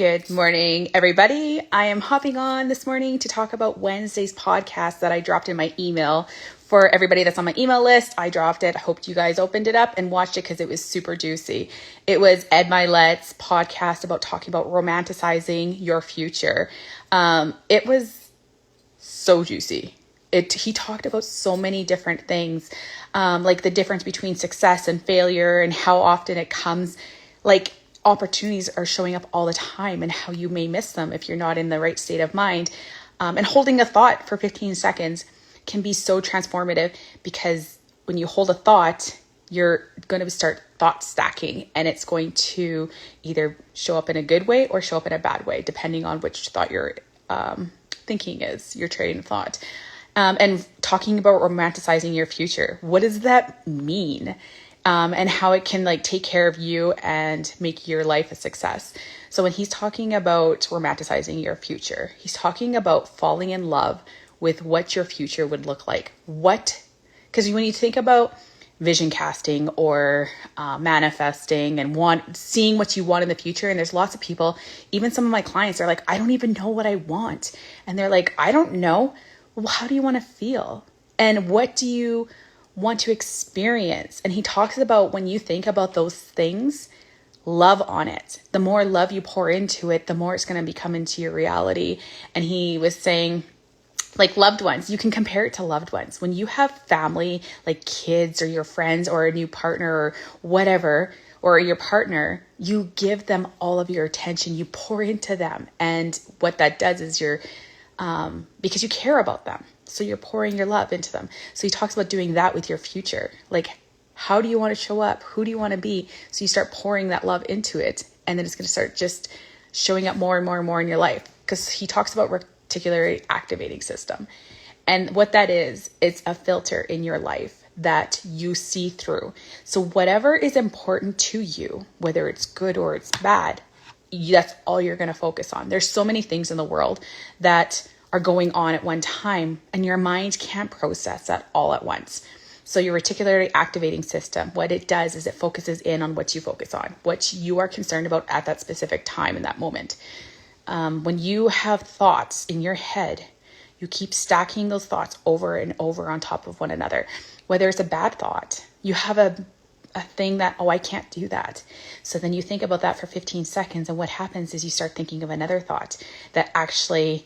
Good morning, everybody. I am hopping on this morning to talk about Wednesday's podcast that I dropped in my email. For everybody that's on my email list, I dropped it. I hope you guys opened it up and watched it because it was super juicy. It was Ed Milet's podcast about talking about romanticizing your future. It was so juicy. He talked about so many different things, like the difference between success and failure and how often it comes, like opportunities are showing up all the time and how you may miss them if you're not in the right state of mind. And holding a thought for 15 seconds can be so transformative, because when you hold a thought, you're going to start thought stacking, and it's going to either show up in a good way or show up in a bad way, depending on which thought your thinking is, your train of thought. And talking about romanticizing your future. What does that mean? And how it can take care of you and make your life a success. So when he's talking about romanticizing your future, he's talking about falling in love with what your future would look like. Because when you think about vision casting or manifesting and seeing what you want in the future, and there's lots of people, even some of my clients are like, I don't even know what I want. And they're like, I don't know. Well, how do you want to feel? And what do you want to experience? And he talks about, when you think about those things, love on it. The more love you pour into it, the more it's going to become into your reality. And he was saying, like loved ones, you can compare it to loved ones. When you have family, like kids or your friends or a new partner or whatever, or your partner, you give them all of your attention, you pour into them. And what that does is because you care about them. So you're pouring your love into them. So he talks about doing that with your future. Like, how do you want to show up? Who do you want to be? So you start pouring that love into it. And then it's going to start just showing up more and more and more in your life. Because he talks about reticular activating system. And what that is, it's a filter in your life that you see through. So whatever is important to you, whether it's good or it's bad, that's all you're going to focus on. There's so many things in the world that are going on at one time, and your mind can't process that all at once. So your reticular activating system, what it does is it focuses in on what you focus on, what you are concerned about at that specific time in that moment. When you have thoughts in your head, you keep stacking those thoughts over and over on top of one another. Whether it's a bad thought, you have a thing that, I can't do that. So then you think about that for 15 seconds. And what happens is you start thinking of another thought that actually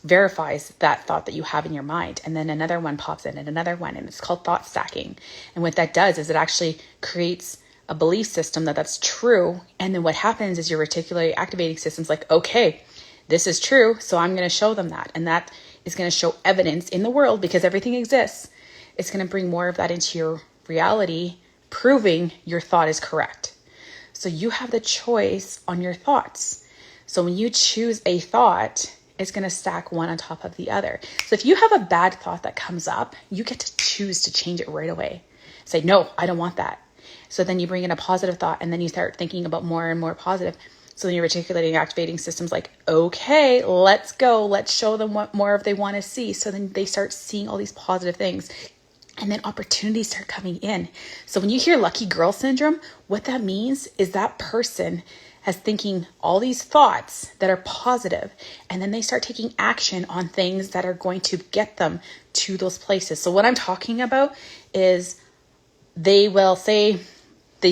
verifies that thought that you have in your mind. And then another one pops in and another one, and it's called thought stacking. And what that does is it actually creates a belief system that's true. And then what happens is your reticular activating system's like, okay, this is true. So I'm going to show them that. And that is going to show evidence in the world, because everything exists. It's going to bring more of that into your reality, proving your thought is correct. So you have the choice on your thoughts. So when you choose a thought, it's going to stack one on top of the other. So if you have a bad thought that comes up, you get to choose to change it right away. Say, no, I don't want that. So then you bring in a positive thought, and then you start thinking about more and more positive. So then your reticulating activating system's like, okay, let's go. Let's show them what more of they want to see. So then they start seeing all these positive things. And then opportunities start coming in. So when you hear lucky girl syndrome, what that means is that person has thinking all these thoughts that are positive, and then they start taking action on things that are going to get them to those places. So what I'm talking about is they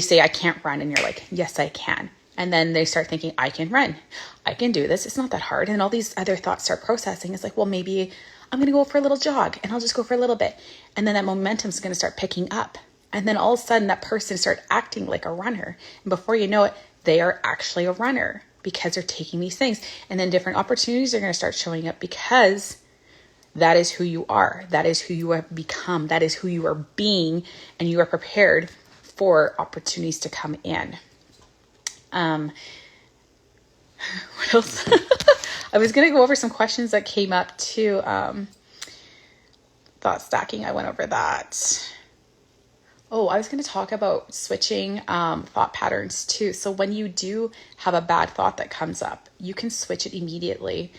say, I can't run. And you're like, yes, I can. And then they start thinking, I can run. I can do this. It's not that hard. And all these other thoughts start processing. It's like, well, maybe I'm going to go for a little jog, and I'll just go for a little bit. And then that momentum is going to start picking up. And then all of a sudden that person start acting like a runner. And before you know it, they are actually a runner, because they're taking these things. And then different opportunities are going to start showing up, because that is who you are. That is who you have become. That is who you are being. And you are prepared for opportunities to come in. What else? I was going to go over some questions that came up too. Thought stacking. I went over that. Oh, I was going to talk about switching thought patterns too. So when you do have a bad thought that comes up, you can switch it immediately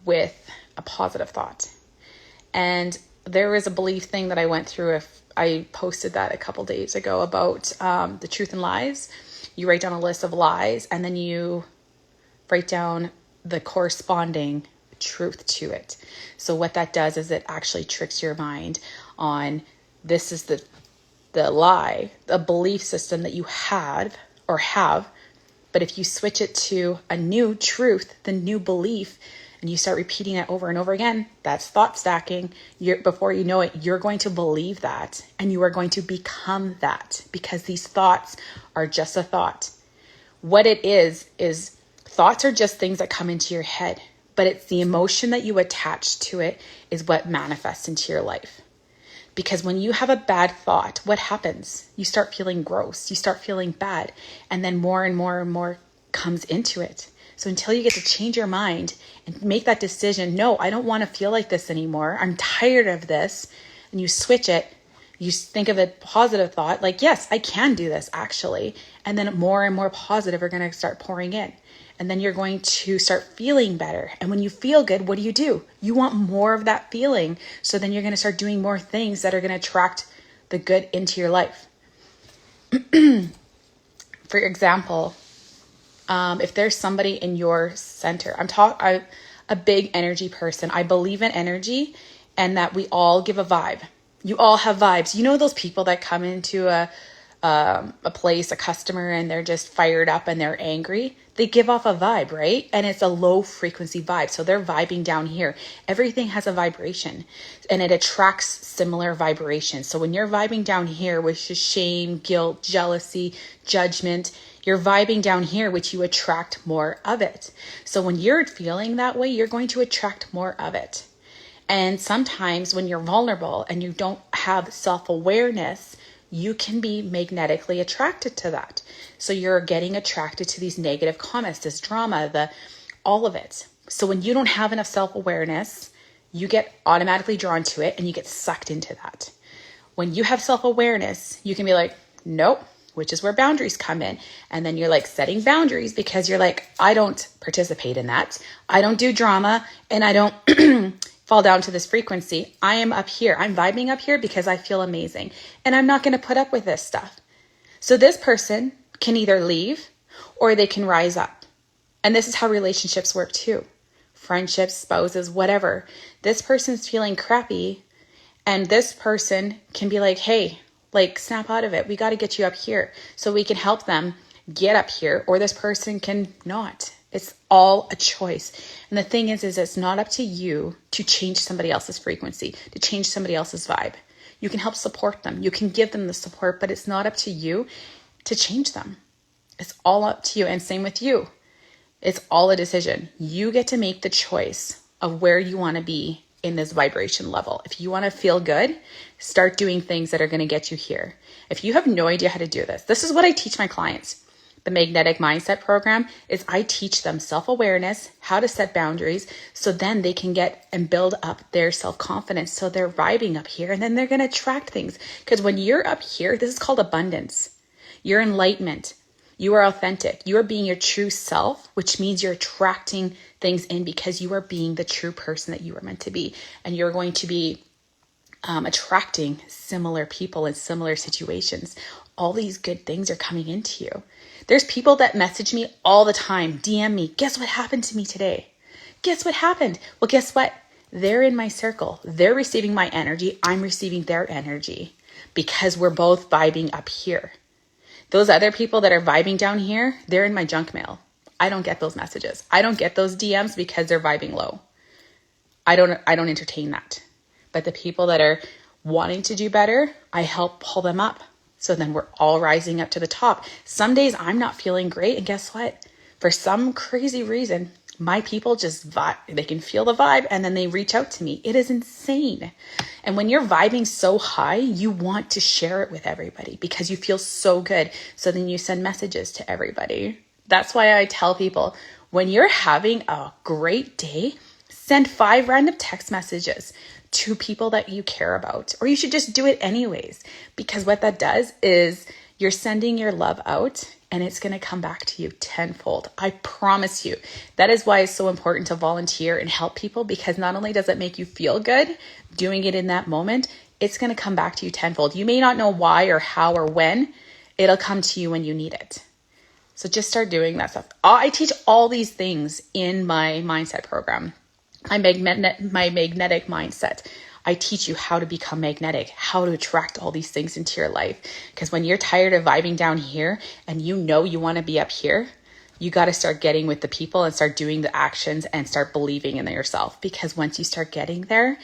with a positive thought. And there was a belief thing that I went through. If I posted that a couple days ago about the truth and lies. You write down a list of lies, and then you write down the corresponding truth to it. So what that does is it actually tricks your mind on this is the lie, the belief system that you had or have. But if you switch it to a new truth, the new belief, and you start repeating it over and over again, that's thought stacking. Before you know it, you're going to believe that and you are going to become that, because these thoughts are just a thought. What it is thoughts are just things that come into your head, but it's the emotion that you attach to it is what manifests into your life. Because when you have a bad thought, what happens? You start feeling gross, you start feeling bad, and then more and more and more comes into it. So until you get to change your mind and make that decision, no, I don't want to feel like this anymore. I'm tired of this. And you switch it, you think of a positive thought, like, yes, I can do this actually. And then more and more positive are going to start pouring in. And then you're going to start feeling better. And when you feel good, what do? You want more of that feeling. So then you're going to start doing more things that are going to attract the good into your life. For example, if there's somebody in your center, I'm a big energy person. I believe in energy and that we all give a vibe. You all have vibes. You know those people that come into a place, a customer, and they're just fired up and they're angry? They give off a vibe, right? And it's a low frequency vibe. So they're vibing down here. Everything has a vibration and it attracts similar vibrations. So when you're vibing down here, which is shame, guilt, jealousy, judgment, you're vibing down here, which you attract more of it. So when you're feeling that way, you're going to attract more of it. And sometimes when you're vulnerable and you don't have self-awareness, you can be magnetically attracted to that. So you're getting attracted to these negative comments, this drama, all of it. So when you don't have enough self-awareness, you get automatically drawn to it and you get sucked into that. When you have self-awareness, you can be like, nope, which is where boundaries come in. And then you're like setting boundaries because you're like, I don't participate in that. I don't do drama and I don't fall down to this frequency. I am up here. I'm vibing up here because I feel amazing. And I'm not going to put up with this stuff. So this person can either leave or they can rise up. And this is how relationships work too. Friendships, spouses, whatever. This person's feeling crappy and this person can be like, hey, like snap out of it. We got to get you up here so we can help them get up here, or this person can not. It's all a choice. And the thing is it's not up to you to change somebody else's frequency, to change somebody else's vibe. You can help support them. You can give them the support, but it's not up to you to change them. It's all up to you. And same with you. It's all a decision. You get to make the choice of where you want to be in this vibration level. If you want to feel good, start doing things that are going to get you here. If you have no idea how to do this, this is what I teach my clients. The magnetic mindset program is I teach them self-awareness, how to set boundaries, so then they can get and build up their self-confidence. So they're vibing up here and then they're going to attract things. Because when you're up here, this is called abundance. You're enlightenment. You are authentic. You are being your true self, which means you're attracting things in because you are being the true person that you are meant to be. And you're going to be attracting similar people in similar situations. All these good things are coming into you. There's people that message me all the time, DM me, guess what happened to me today? Guess what happened? Well, guess what? They're in my circle. They're receiving my energy. I'm receiving their energy because we're both vibing up here. Those other people that are vibing down here, they're in my junk mail. I don't get those messages. I don't get those DMs because they're vibing low. I don't entertain that. But the people that are wanting to do better, I help pull them up. So then we're all rising up to the top. Some days I'm not feeling great. And guess what? For some crazy reason, my people just vibe. They can feel the vibe and then they reach out to me. It is insane. And when you're vibing so high, you want to share it with everybody because you feel so good. So then you send messages to everybody. That's why I tell people when you're having a great day, send 5 random text messages to people that you care about, or you should just do it anyways, because what that does is you're sending your love out and it's going to come back to you tenfold. I promise you. That is why it's so important to volunteer and help people, because not only does it make you feel good doing it in that moment, it's going to come back to you tenfold. You may not know why or how or when. It'll come to you when you need it. So just start doing that stuff. I teach all these things in my mindset program, my magnetic mindset. I teach you how to become magnetic, how to attract all these things into your life. Because when you're tired of vibing down here and you want to be up here, you got to start getting with the people and start doing the actions and start believing in yourself. Because once you start getting there,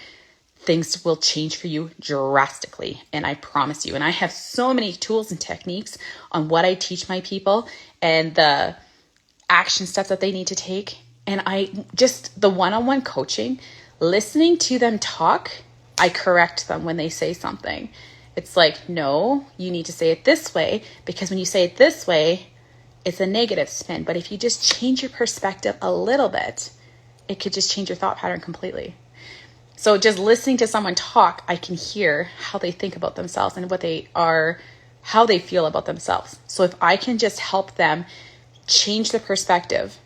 things will change for you drastically. And I promise you. And I have so many tools and techniques on what I teach my people and the action steps that they need to take. And the one-on-one coaching, listening to them talk, I correct them when they say something. It's like, no, you need to say it this way, because when you say it this way, it's a negative spin. But if you just change your perspective a little bit, it could just change your thought pattern completely. So just listening to someone talk, I can hear how they think about themselves and how they feel about themselves. So if I can just help them change the perspective,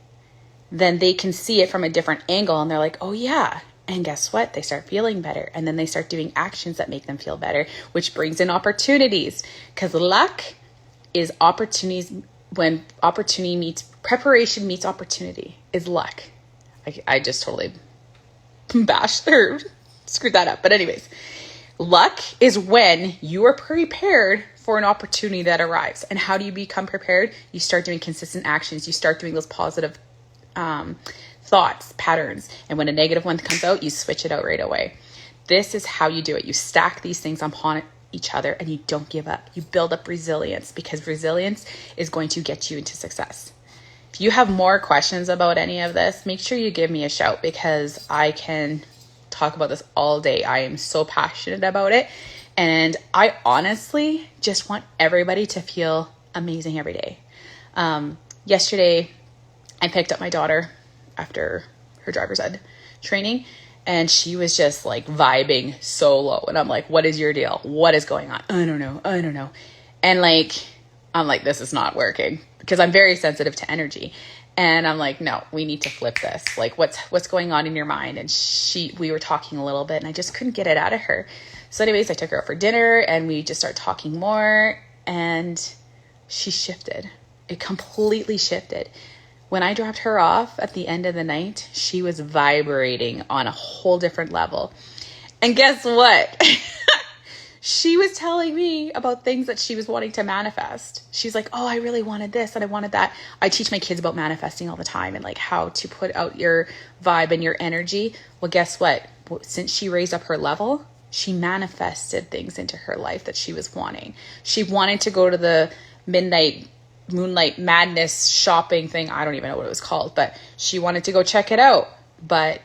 then they can see it from a different angle and they're like, oh yeah. And guess what? They start feeling better. And then they start doing actions that make them feel better, which brings in opportunities. Because luck is opportunities. When preparation meets opportunity is luck. I just totally bashed or screwed that up. But anyways, luck is when you are prepared for an opportunity that arrives. And how do you become prepared? You start doing consistent actions. You start doing those positive thoughts, patterns. And when a negative one comes out, you switch it out right away. This is how you do it. You stack these things upon each other and you don't give up. You build up resilience, because resilience is going to get you into success. If you have more questions about any of this, make sure you give me a shout, because I can talk about this all day. I am so passionate about it. And I honestly just want everybody to feel amazing every day. Yesterday, I picked up my daughter after her driver's ed training, and she was just like vibing so low. And I'm like, what is your deal? What is going on? I don't know. And I'm like, this is not working, because I'm very sensitive to energy. And I'm like, no, we need to flip this. Like, what's going on in your mind? And we were talking a little bit and I just couldn't get it out of her. So anyways, I took her out for dinner and we just started talking more, and she shifted. It completely shifted. When I dropped her off at the end of the night, she was vibrating on a whole different level. And guess what? She was telling me about things that she was wanting to manifest. She's like, oh, I really wanted this and I wanted that. I teach my kids about manifesting all the time and like how to put out your vibe and your energy. Well, guess what? Since she raised up her level, she manifested things into her life that she was wanting. She wanted to go to the Moonlight Madness shopping thing. I don't even know what it was called, but she wanted to go check it out. But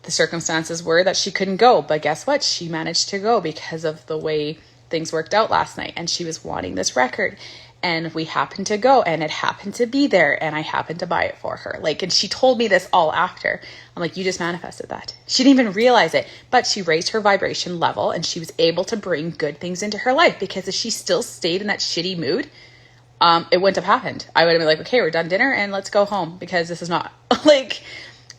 the circumstances were that she couldn't go. But guess what? She managed to go because of the way things worked out last night. And she was wanting this record. And we happened to go, and it happened to be there, and I happened to buy it for her. And she told me this all after. I'm like, you just manifested that. She didn't even realize it, but she raised her vibration level, and she was able to bring good things into her life, because if she still stayed in that shitty mood, it wouldn't have happened. I would have been like, okay, we're done dinner and let's go home, because this is not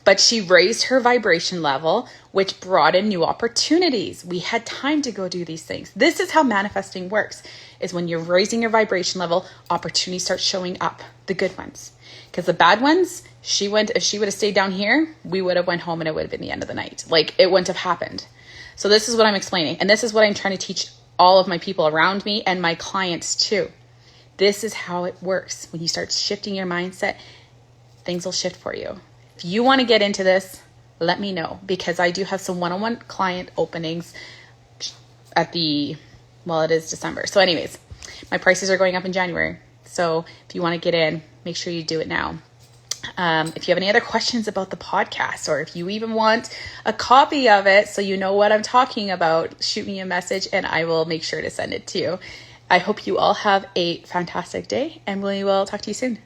but she raised her vibration level, which brought in new opportunities. We had time to go do these things. This is how manifesting works, is when you're raising your vibration level, opportunities start showing up, the good ones. Because the bad ones, if she would have stayed down here, we would have went home and it would have been the end of the night. It wouldn't have happened. So this is what I'm explaining. And this is what I'm trying to teach all of my people around me and my clients too. This is how it works. When you start shifting your mindset, things will shift for you. If you want to get into this, let me know, because I do have some one-on-one client openings it is December. So anyways, my prices are going up in January. So if you want to get in, make sure you do it now. If you have any other questions about the podcast, or if you even want a copy of it so you know what I'm talking about, shoot me a message and I will make sure to send it to you. I hope you all have a fantastic day, and we will talk to you soon.